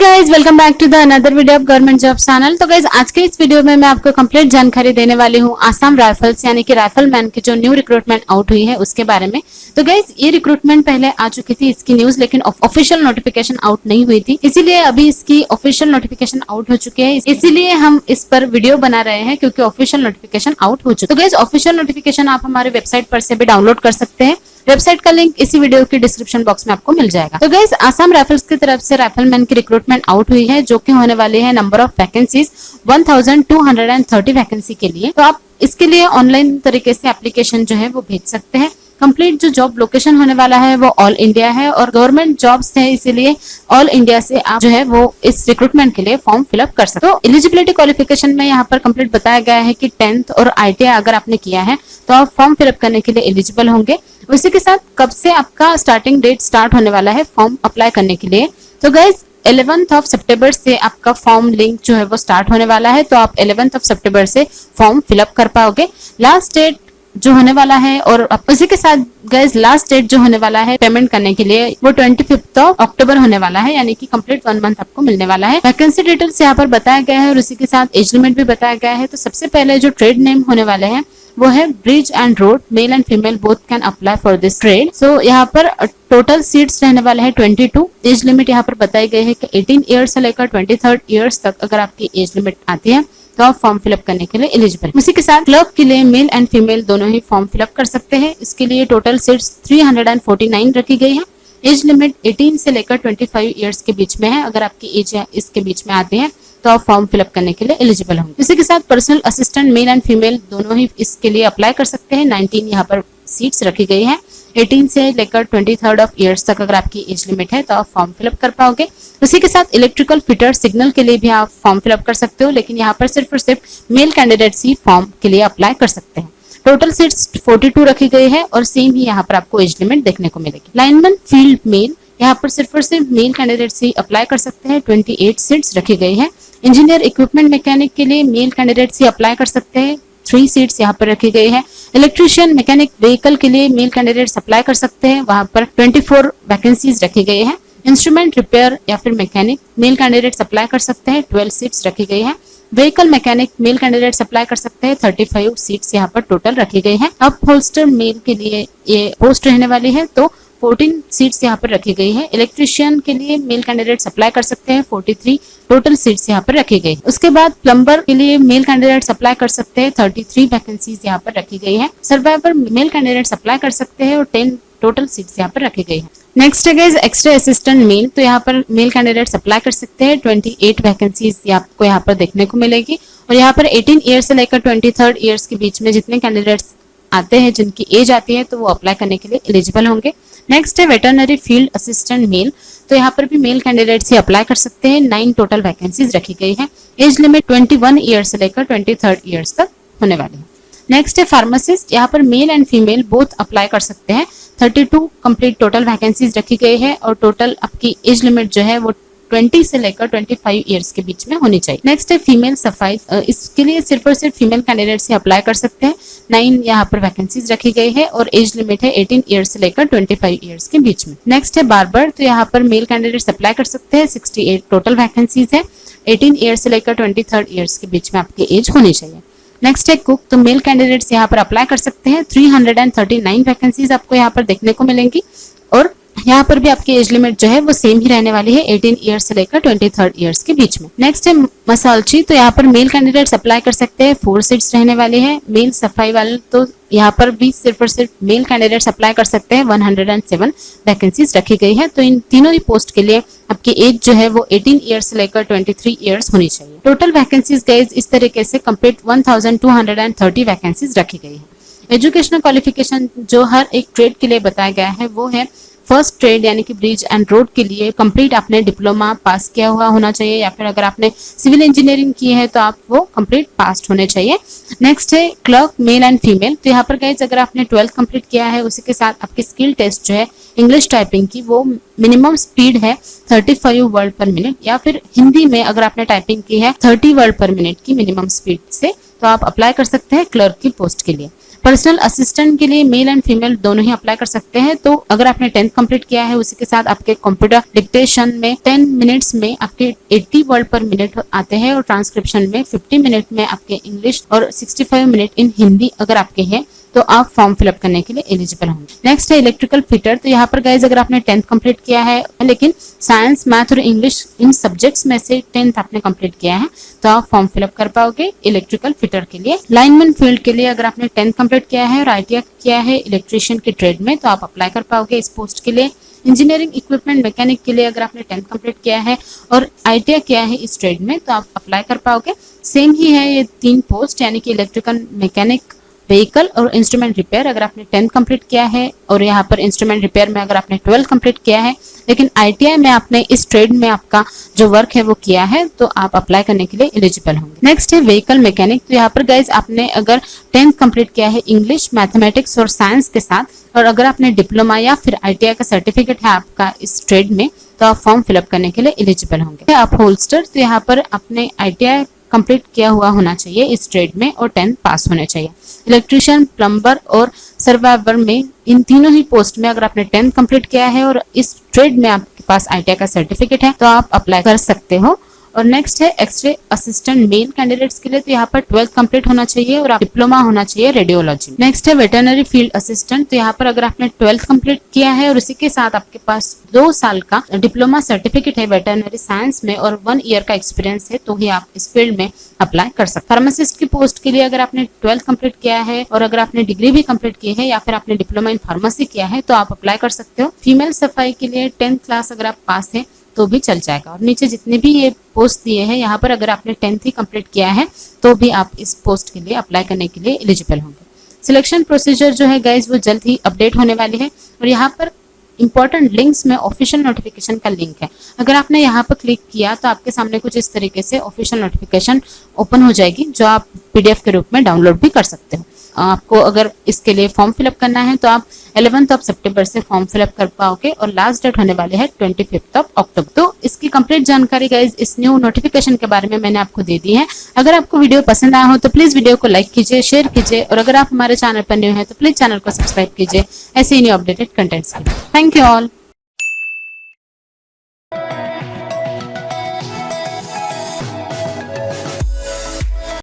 Guys welcome back to the another video of government job channel. तो guys आज के इस वीडियो में मैं आपको कंप्लीट जानकारी देने वाली हूँ आसाम राइफल्स यानी कि राइफलमैन की जो न्यू रिक्रूटमेंट आउट हुई है उसके बारे में। तो गाइज ये रिक्रूटमेंट पहले आ चुकी थी इसकी न्यूज, लेकिन ऑफिशियल नोटिफिकेशन आउट नहीं हुई थी, इसीलिए अभी इसकी ऑफिशियल नोटिफिकेशन आउट हो चुकी है। इसीलिए हम इस पर वीडियो बना रहे हैं क्योंकि ऑफिशियल नोटिफिकेशन आउट हो चुकी है। तो गाइज ऑफिशियल नोटिफिकेशन आप हमारे वेबसाइट पर से भी डाउनलोड कर सकते हैं। वेबसाइट का लिंक इसी वीडियो की डिस्क्रिप्शन बॉक्स में आपको मिल जाएगा। तो गाइस आसाम राइफल्स की तरफ से राइफलमैन की रिक्रूटमेंट आउट हुई है, जो कि होने वाली है नंबर ऑफ वैकेंसीज 1230 वैकेंसी के लिए। तो आप इसके लिए ऑनलाइन तरीके से एप्लीकेशन जो है वो भेज सकते हैं। कंप्लीट जो जॉब लोकेशन होने वाला है वो ऑल इंडिया है और गवर्नमेंट जॉब्स है, इसीलिए ऑल इंडिया से आप जो है वो इस रिक्रूटमेंट के लिए फॉर्म फिलअप कर सकते हो। तो एलिजिबिलिटी क्वालिफिकेशन में यहाँ पर कंप्लीट बताया गया है कि 10th और ITI अगर आपने किया है तो आप फॉर्म फिलअप करने के लिए एलिजिबल होंगे। उसी के साथ कब से आपका स्टार्टिंग डेट स्टार्ट होने वाला है फॉर्म अप्लाई करने के लिए। तो गाइज 11th सितंबर से आपका फॉर्म लिंक जो है वो स्टार्ट होने वाला है, तो आप 11th सितंबर से फॉर्म फिलअप कर पाओगे। लास्ट डेट जो होने वाला है और उसी के साथ गाइज लास्ट डेट जो होने वाला है पेमेंट करने के लिए वो 25 अक्टूबर होने वाला है, यानी कि कंप्लीट 1 मंथ आपको मिलने वाला है। वैकेंसी डिटेल्स यहाँ पर बताया गया है और उसी के साथ एज लिमिट भी बताया गया है। तो सबसे पहले जो ट्रेड नेम होने वाले हैं वो है bridge and road, male and female both can apply for this trade. So यहाँ पर टोटल सीट्स रहने वाले हैं 22। एज लिमिट यहाँ पर बताई गई है कि 18 ईयर्स से लेकर 23 ईयर्स तक अगर आपकी एज लिमिट आती है तो आप फॉर्म फिलअप करने के लिए एलिजिबल। उसी के साथ क्लर्क के लिए मेल एंड फीमेल दोनों ही फॉर्म फिलअप कर सकते हैं। इसके लिए टोटल सीट्स 349 रखी गई है। एज लिमिट 18 से लेकर 25 ईयर्स के बीच में है। अगर आपकी एज इसके बीच में आती है तो आप फॉर्म फिलअप करने के लिए एलिजिबल होंगे। इसी के साथ personal assistant mail and female दोनों ही इसके लिए अप्लाई कर सकते हैं। 19 यहाँ पर सीट्स रखी गई है। 18 से लेकर 23 ईयर्स तक अगर आपकी एज लिमिट है तो आप फॉर्म फिलअप कर पाओगे। उसी के साथ इलेक्ट्रिकल फिटर सिग्नल के लिए भी आप फॉर्म फिलअप कर सकते हो, लेकिन यहाँ पर सिर्फ और सिर्फ मेल कैंडिडेट्स ही फॉर्म के लिए अप्लाई कर सकते हैं। टोटल सीट्स 42 रखी गई है और सेम ही यहाँ पर आपको एज लिमिट देखने को मिलेगी। लाइनमैन फील्ड मेल यहाँ पर सिर्फ और सिर्फ मेल कैंडिडेट्स ही अप्लाई कर सकते हैं। 28 सीट्स रखी गई है। इंजीनियर इक्विपमेंट मैकेनिक के लिए मेल कैंडिडेट्स ही अप्लाई कर सकते हैं। 3 सीट्स यहाँ पर रखी गई है। इलेक्ट्रिशियन मैकेनिक व्हीकल के लिए मेल कैंडिडेट्स अप्लाई कर सकते हैं, वहां पर 24 वैकेंसीज रखी गई है। इंस्ट्रूमेंट रिपेयर या फिर मैकेनिक मेल कैंडिडेट्स अप्लाई कर सकते हैं। 12 सीट्स रखी गई है। Vehicle mechanic male candidates apply कर सकते हैं। 35 सीट्स यहाँ पर टोटल रखी गई है। अब होल्स्टर मेल के लिए ये पोस्ट रहने वाली है, तो 14 सीट्स यहाँ पर रखी गई है। इलेक्ट्रिशियन के लिए मेल कैंडिडेट्स अप्लाई कर सकते हैं। 43 टोटल सीट्स यहाँ पर रखी गई। उसके बाद प्लम्बर के लिए मेल कैंडिडेट्स अप्लाई कर सकते हैं। 33 वैकेंसीज यहाँ पर रखी गई है। सर्वाइवर मेल कैंडिडेट्स अप्लाई कर सकते हैं और 10 टोटल सीट्स यहाँ पर रखी गई है। नेक्स्ट है गाइस एक्स्ट्रा असिस्टेंट मेल, तो यहाँ पर मेल कैंडिडेट्स अप्लाई कर सकते हैं। 28 वैकेंसीज आपको यहाँ पर देखने को मिलेगी और यहाँ पर 18 ईयर्स से लेकर 23 ईयर्स के बीच में जितने कैंडिडेट्स आते हैं, जिनकी एज आती है, तो वो अप्लाई करने के लिए एलिजिबल होंगे। नेक्स्ट है वेटरनरी फील्ड असिस्टेंट मेल, तो यहाँ पर भी मेल कैंडिडेट्स ही अप्लाई कर सकते हैं। 9 टोटल वैकेंसीज रखी गई है। एज लिमिट 21 ईयर्स से लेकर 23 ईयर्स तक होने वाली है। नेक्स्ट है फार्मासिस्ट, यहाँ पर mail and female both apply कर सकते हैं। 32 कंप्लीट टोटल वैकेंसीज रखी गई है और टोटल आपकी एज लिमिट जो है वो 20 से लेकर 25 ईयर्स के बीच में होनी चाहिए। नेक्स्ट है फीमेल सफाई, इसके लिए सिर्फ और सिर्फ फीमेल कैंडिडेट्स ही अप्लाई कर सकते हैं। 9 यहाँ पर वैकेंसीज रखी गई है और एज लिमिट है 18 ईयर्स से लेकर 25 ईयर्स के बीच में। नेक्स्ट है बार्बर, तो यहाँ पर मेल कैंडिडेट्स अप्लाई कर सकते हैं। 68 टोटल वैकेंसीज है। 18 ईयर्स से लेकर 23 ईयर्स के बीच में आपकी एज होनी चाहिए। नेक्स्ट है कुक, तो मेल कैंडिडेट्स यहाँ पर अप्लाई कर सकते हैं। 339 वैकेंसीज आपको यहाँ पर देखने को मिलेंगी और यहाँ पर भी आपकी एज लिमिट जो है वो सेम ही रहने वाली है, 18 ईयर्स से लेकर 23 ईयर्स के बीच में। नेक्स्ट है मसालची, तो यहाँ पर मेल कैंडिडेट्स अप्लाई कर सकते हैं। 4 सीट्स रहने वाली है। मेल सफाई वाले, तो यहाँ पर भी सिर्फ और सिर्फ मेल कैंडिडेट्स अप्लाई कर सकते हैं। 107 वैकेंसीज रखी गई है। तो इन तीनों ही पोस्ट के लिए आपकी एज जो है वो 18 ईयर्स से लेकर 23 ईयर्स होनी चाहिए। टोटल वैकेंसीज गाइस इस तरीके से कंप्लीट 1230 वैकेंसीज रखी गई है। एजुकेशनल क्वालिफिकेशन जो हर एक ट्रेड के लिए बताया गया है वो है फर्स्ट ट्रेड यानी कि ब्रिज एंड रोड के लिए कंप्लीट आपने डिप्लोमा पास किया हुआ होना चाहिए, या फिर अगर आपने सिविल इंजीनियरिंग की है तो आप वो कंप्लीट पास होने चाहिए। नेक्स्ट है क्लर्क मेल एंड फीमेल, तो यहाँ पर गाइस अगर आपने 12th कंप्लीट किया है उसी के साथ आपकी स्किल टेस्ट जो है इंग्लिश टाइपिंग की वो मिनिमम स्पीड है 35 वर्ड पर मिनट, या फिर हिंदी में अगर आपने टाइपिंग की है 30 वर्ड पर मिनट की मिनिमम स्पीड से, तो आप अप्लाई कर सकते हैं क्लर्क की पोस्ट के लिए। पर्सनल असिस्टेंट के लिए मेल एंड फीमेल दोनों ही अप्लाई कर सकते हैं। तो अगर आपने 10th कंप्लीट किया है, उसी के साथ आपके कंप्यूटर डिक्टेशन में 10 मिनट्स में आपके 80 वर्ड पर मिनट आते हैं और ट्रांसक्रिप्शन में 50 मिनट में आपके इंग्लिश और 65 मिनट इन हिंदी अगर आपके हैं तो आप फॉर्म फिलअप करने के लिए एलिजिबल होंगे। नेक्स्ट है इलेक्ट्रिकल फिटर। तो यहाँ पर गाइज अगर आपने 10th कंप्लीट किया है लेकिन साइंस, मैथ और इंग्लिश इन सब्जेक्ट्स में से 10th आपने कंप्लीट किया है तो आप फॉर्म फिलअप कर पाओगे इलेक्ट्रिकल फिटर के लिए। लाइनमैन फील्ड के लिए अगर आपने 10th कंप्लीट किया है और ITI किया है इलेक्ट्रिशियन के ट्रेड में तो आप अप्लाई कर पाओगे इस पोस्ट के लिए। इंजीनियरिंग इक्विपमेंट मैकेनिक के लिए अगर आपने 10th कंप्लीट किया है और ITI किया है इस ट्रेड में तो आप अप्लाई कर पाओगे। सेम ही है ये 3 पोस्ट, यानी कि इलेक्ट्रिकल मैकेनिक, व्हीकल और इंस्ट्रूमेंट रिपेयर। अगर आपने 10th कंप्लीट किया है और यहाँ पर इंस्ट्रूमेंट रिपेयर में अगर आपने 12th कंप्लीट किया है लेकिन ITI में आपने इस ट्रेड में आपका जो वर्क है वो किया है तो आप अप्लाई करने के लिए एलिजिबल होंगे। नेक्स्ट है व्हीकल मैकेनिक। तो यहाँ पर गाइज आपने अगर 10th कंप्लीट किया है इंग्लिश, मैथमेटिक्स और साइंस के साथ और अगर आपने डिप्लोमा या फिर ITI का सर्टिफिकेट है आपका इस ट्रेड में तो आप फॉर्म फिलअप करने के लिए एलिजिबल होंगे। आप होल्स्टर, तो यहाँ पर आपने ITI कंप्लीट किया हुआ होना चाहिए इस ट्रेड में और 10th पास होने चाहिए। इलेक्ट्रिशियन, प्लम्बर और सर्वाइवर में इन तीनों ही पोस्ट में अगर आपने 10th कंप्लीट किया है और इस ट्रेड में आपके पास ITI का सर्टिफिकेट है तो आप अप्लाई कर सकते हो। और नेक्स्ट है एक्सरे असिस्टेंट मेल कैंडिडेट्स के लिए। तो यहाँ पर 12th कंप्लीट होना चाहिए और डिप्लोमा होना चाहिए रेडियोलॉजी। नेक्स्ट है वेटरनरी फील्ड असिस्टेंट। तो यहाँ पर अगर आपने 12th कंप्लीट किया है और इसी के साथ आपके पास 2 साल का डिप्लोमा सर्टिफिकेट है वेटरनरी साइंस में और 1 ईयर का एक्सपीरियंस है तो ही आप इस फील्ड में अप्लाई कर सकते हैं। फार्मासिस्ट की पोस्ट के लिए अगर आपने 12th कंप्लीट किया है और अगर आपने डिग्री भी कंप्लीट की है या फिर आपने डिप्लोमा इन फार्मेसी किया है तो आप अप्लाई कर सकते हो। फीमेल सफाई के लिए 10th क्लास अगर आप पास है तो भी चल जाएगा। और नीचे जितने भी ये पोस्ट दिए हैं यहाँ पर अगर आपने 10th ही कंप्लीट किया है तो भी आप इस पोस्ट के लिए अप्लाई करने के लिए एलिजिबल होंगे। सिलेक्शन प्रोसीजर जो है गाइज वो जल्द ही अपडेट होने वाली है और यहाँ पर इंपॉर्टेंट लिंक्स में ऑफिशियल नोटिफिकेशन का लिंक है। अगर आपने यहाँ पर क्लिक किया तो आपके सामने कुछ इस तरीके से ऑफिशियल नोटिफिकेशन ओपन हो जाएगी जो आप PDF के रूप में डाउनलोड भी कर सकते हो। आपको अगर इसके लिए फॉर्म फिलअप करना है तो आप 11 सितंबर से फॉर्म फिलअप कर पाओगे और लास्ट डेट होने वाली है 25 अक्टूबर। तो इसकी कंप्लीट जानकारी गाइज इस न्यू नोटिफिकेशन के बारे में मैंने आपको दे दी है। अगर आपको वीडियो पसंद आया हो तो प्लीज वीडियो को लाइक कीजिए, शेयर कीजिए और अगर आप हमारे चैनल पर न्यू है तो प्लीज चैनल को सब्सक्राइब कीजिए ऐसे ही न्यू अपडेटेड कंटेंट्स के लिए। Thank you all.